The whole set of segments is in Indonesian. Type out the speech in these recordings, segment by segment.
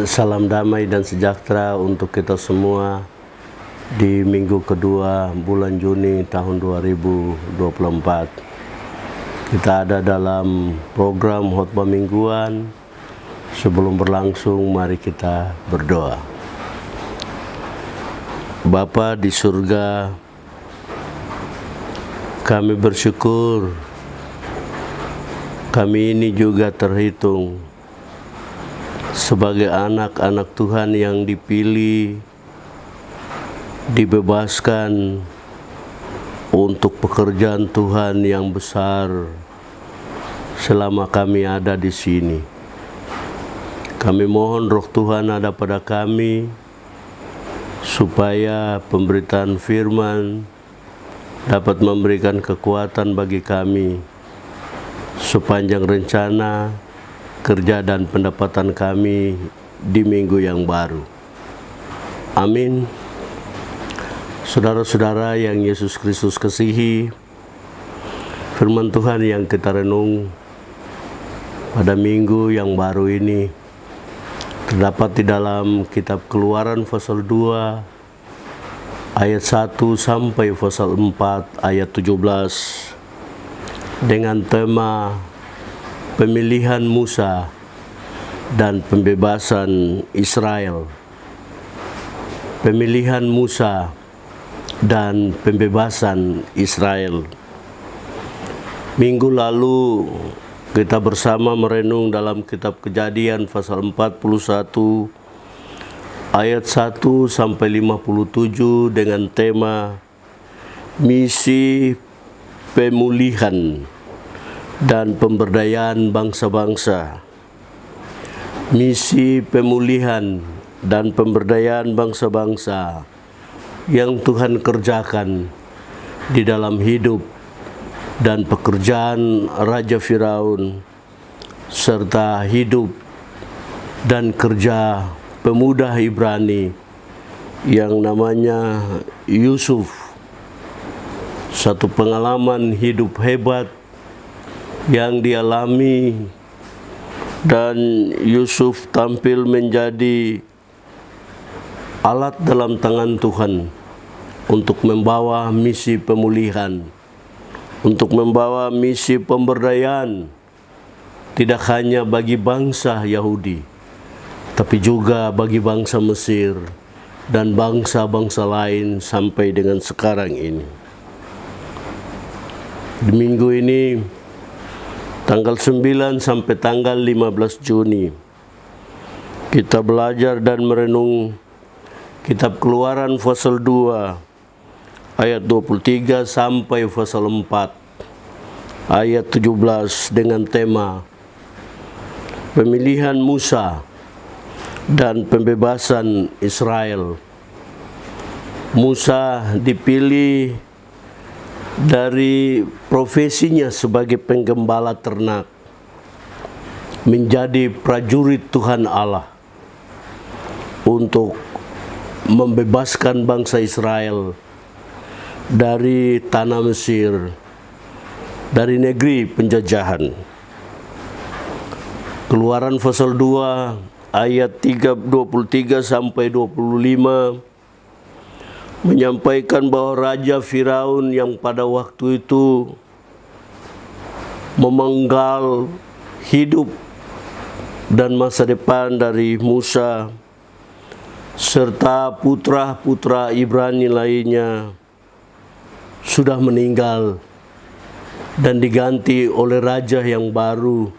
Salam damai dan sejahtera untuk kita semua di minggu kedua bulan Juni tahun 2024. Kita ada dalam program khotbah mingguan. Sebelum berlangsung, mari kita berdoa. Bapa di surga, kami bersyukur kami ini juga terhitung sebagai anak-anak Tuhan yang dipilih, dibebaskan untuk pekerjaan Tuhan yang besar selama kami ada di sini. Kami mohon Roh Tuhan ada pada kami, supaya pemberitaan firman dapat memberikan kekuatan bagi kami sepanjang rencana kerja dan pendapatan kami di minggu yang baru. Amin. Saudara-saudara yang Yesus Kristus kasihi, firman Tuhan yang kita renung pada minggu yang baru ini terdapat di dalam kitab Keluaran pasal 2 ayat 1 sampai pasal 4 ayat 17 dengan tema pemilihan Musa dan pembebasan Israel. Pemilihan Musa dan pembebasan Israel. Minggu lalu kita bersama merenung dalam kitab Kejadian pasal 41 ayat 1 sampai 57 dengan tema misi pemulihan dan pemberdayaan bangsa-bangsa. Misi pemulihan dan pemberdayaan bangsa-bangsa yang Tuhan kerjakan di dalam hidup dan pekerjaan Raja Firaun, serta hidup dan kerja pemuda Ibrani yang namanya Yusuf. Satu pengalaman hidup hebat yang dialami, dan Yusuf tampil menjadi alat dalam tangan Tuhan untuk membawa misi pemulihan, untuk membawa misi pemberdayaan, tidak hanya bagi bangsa Yahudi, tapi juga bagi bangsa Mesir dan bangsa-bangsa lain sampai dengan sekarang ini. Di minggu ini, tanggal 9 sampai tanggal 15 Juni, kita belajar dan merenung kitab Keluaran pasal 2 ayat 23 sampai pasal 4 ayat 17 dengan tema pemilihan Musa dan pembebasan Israel. Musa dipilih dari profesinya sebagai penggembala ternak menjadi prajurit Tuhan Allah untuk membebaskan bangsa Israel dari tanah Mesir, dari negeri penjajahan. Keluaran pasal 2 ayat 23 sampai 25 menyampaikan bahwa Raja Firaun yang pada waktu itu memenggal hidup dan masa depan dari Musa serta putra-putra Ibrani lainnya sudah meninggal dan diganti oleh raja yang baru,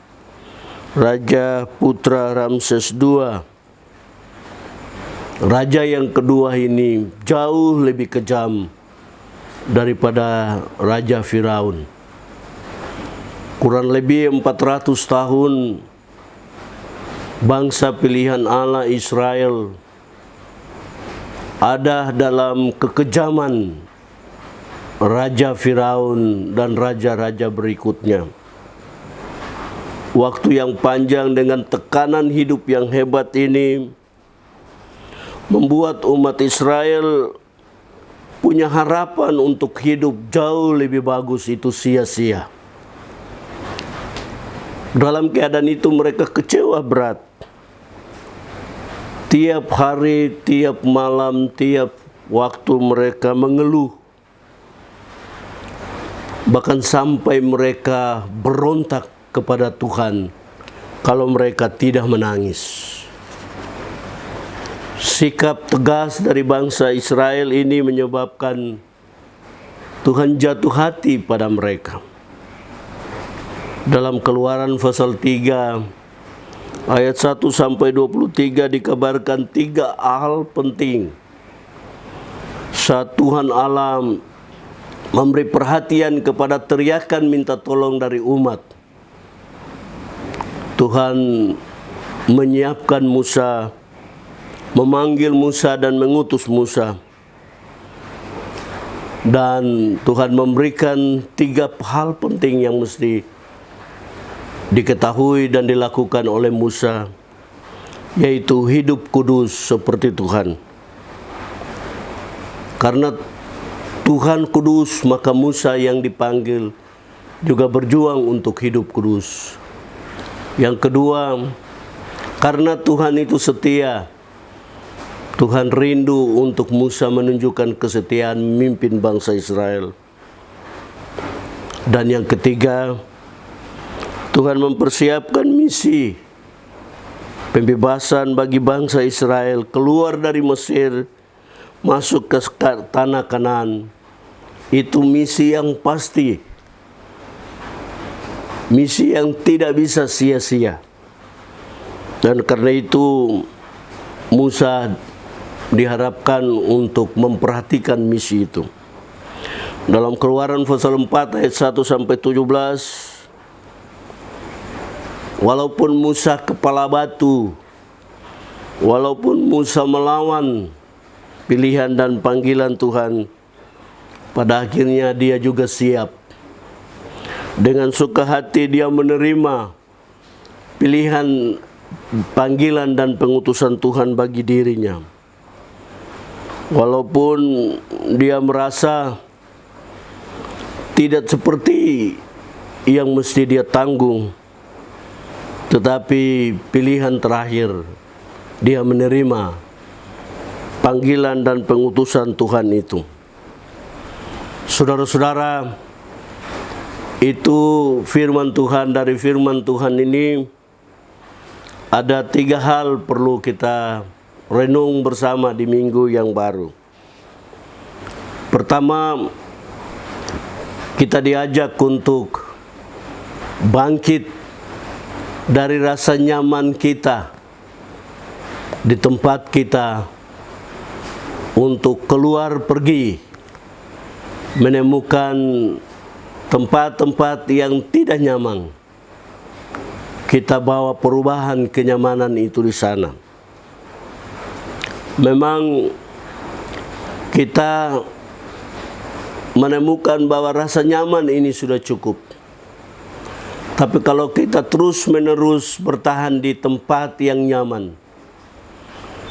Raja Putra Ramses II. Raja yang kedua ini jauh lebih kejam daripada Raja Firaun. Kurang lebih 400 tahun bangsa pilihan Allah Israel ada dalam kekejaman Raja Firaun dan raja-raja berikutnya. Waktu yang panjang dengan tekanan hidup yang hebat ini membuat umat Israel punya harapan untuk hidup jauh lebih bagus itu sia-sia. Dalam keadaan itu mereka kecewa berat. tiap hari, tiap malam, tiap waktu mereka mengeluh. Bahkan sampai mereka berontak kepada Tuhan kalau mereka tidak menangis. Sikap tegas dari bangsa Israel ini menyebabkan Tuhan jatuh hati pada mereka. Dalam Keluaran pasal 3 ayat 1 sampai 23 dikabarkan 3 hal penting saat Tuhan Allah memberi perhatian kepada teriakan minta tolong dari umat. Tuhan menyiapkan Musa, memanggil Musa dan mengutus Musa. Dan Tuhan memberikan 3 hal penting yang mesti diketahui dan dilakukan oleh Musa, yaitu hidup kudus seperti Tuhan. Karena Tuhan kudus, maka Musa yang dipanggil juga berjuang untuk hidup kudus. Yang kedua, karena Tuhan itu setia, Tuhan rindu untuk Musa menunjukkan kesetiaan memimpin bangsa Israel. Dan yang ketiga, Tuhan mempersiapkan misi pembebasan bagi bangsa Israel keluar dari Mesir, masuk ke tanah Kanaan. Itu misi yang pasti, misi yang tidak bisa sia-sia. Dan karena itu Musa diharapkan untuk memperhatikan misi itu. Dalam Keluaran pasal 4 ayat 1 sampai 17, walaupun Musa kepala batu, walaupun Musa melawan pilihan dan panggilan Tuhan, pada akhirnya dia juga siap. Dengan suka hati dia menerima pilihan, panggilan dan pengutusan Tuhan bagi dirinya. Walaupun dia merasa tidak seperti yang mesti dia tanggung, tetapi pilihan terakhir dia menerima panggilan dan pengutusan Tuhan itu. Saudara-saudara, itu firman Tuhan. Dari firman Tuhan ini ada 3 hal perlu kita renung bersama di minggu yang baru. Pertama, kita diajak untuk bangkit dari rasa nyaman kita di tempat kita untuk keluar pergi, menemukan tempat-tempat yang tidak nyaman. Kita bawa perubahan kenyamanan itu di sana. Memang kita menemukan bahwa rasa nyaman ini sudah cukup. Tapi kalau kita terus-menerus bertahan di tempat yang nyaman,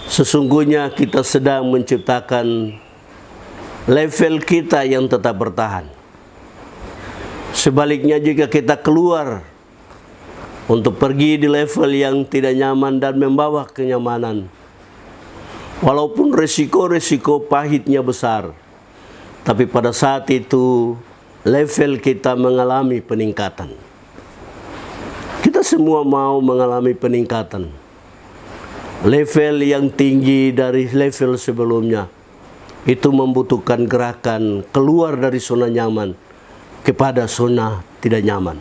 sesungguhnya kita sedang menciptakan level kita yang tetap bertahan. Sebaliknya, jika kita keluar untuk pergi di level yang tidak nyaman dan membawa kenyamanan, walaupun resiko-resiko pahitnya besar, tapi pada saat itu level kita mengalami peningkatan. Kita semua mau mengalami peningkatan, level yang tinggi dari level sebelumnya. Itu membutuhkan gerakan keluar dari zona nyaman kepada zona tidak nyaman.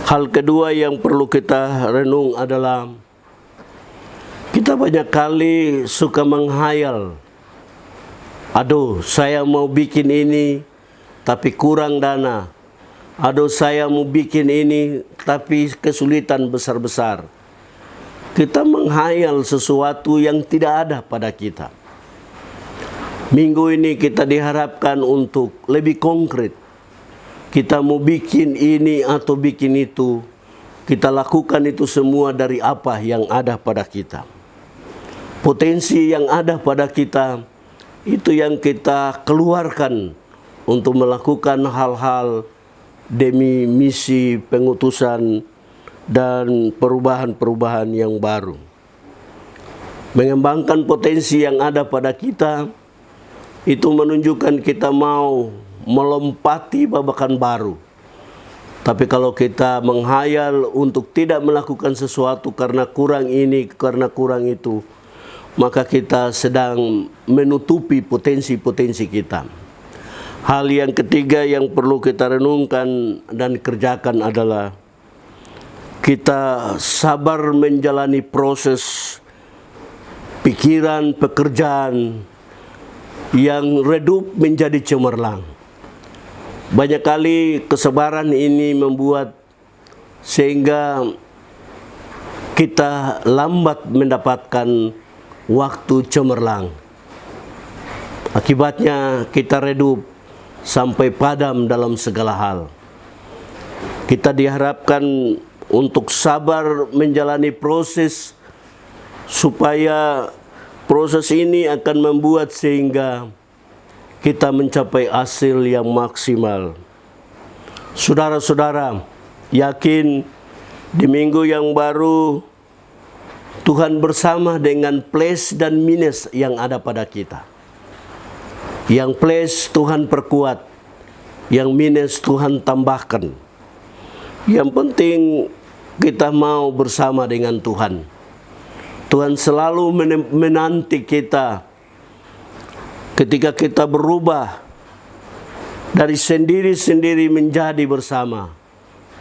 Hal kedua yang perlu kita renung adalah kita banyak kali suka menghayal. Aduh, saya mau bikin ini tapi kurang dana. Aduh, saya mau bikin ini tapi kesulitan besar-besar. Kita menghayal sesuatu yang tidak ada pada kita. Minggu ini kita diharapkan untuk lebih konkret. Kita mau bikin ini atau bikin itu, kita lakukan itu semua dari apa yang ada pada kita. Potensi yang ada pada kita, itu yang kita keluarkan untuk melakukan hal-hal demi misi pengutusan dan perubahan-perubahan yang baru. mengembangkan potensi yang ada pada kita, itu menunjukkan kita mau melompati babakan baru. Tapi kalau kita menghayal untuk tidak melakukan sesuatu karena kurang ini, karena kurang itu, maka kita sedang menutupi potensi-potensi kita. Hal yang ketiga yang perlu kita renungkan dan kerjakan adalah kita sabar menjalani proses pikiran, pekerjaan yang redup menjadi cemerlang. Banyak kali kesabaran ini membuat sehingga kita lambat mendapatkan waktu cemerlang. Akibatnya kita redup sampai padam dalam segala hal. Kita diharapkan untuk sabar menjalani proses, supaya proses ini akan membuat sehingga kita mencapai hasil yang maksimal. Saudara-saudara, yakin di minggu yang baru Tuhan bersama dengan plus dan minus yang ada pada kita. Yang plus Tuhan perkuat, yang minus Tuhan tambahkan. Yang penting kita mau bersama dengan Tuhan. Tuhan selalu menanti kita ketika kita berubah dari sendiri-sendiri menjadi bersama.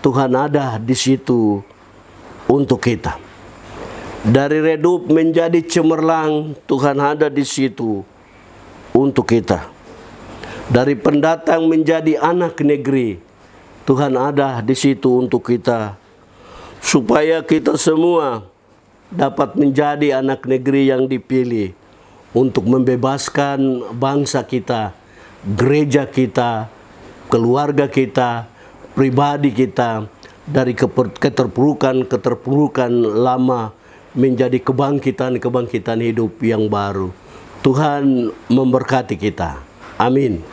Tuhan ada di situ untuk kita. Dari redup menjadi cemerlang, Tuhan ada di situ untuk kita. Dari pendatang menjadi anak negeri, Tuhan ada di situ untuk kita. Supaya kita semua dapat menjadi anak negeri yang dipilih untuk membebaskan bangsa kita, gereja kita, keluarga kita, pribadi kita dari keterpurukan lama menjadi kebangkitan hidup yang baru. Tuhan memberkati kita. Amin.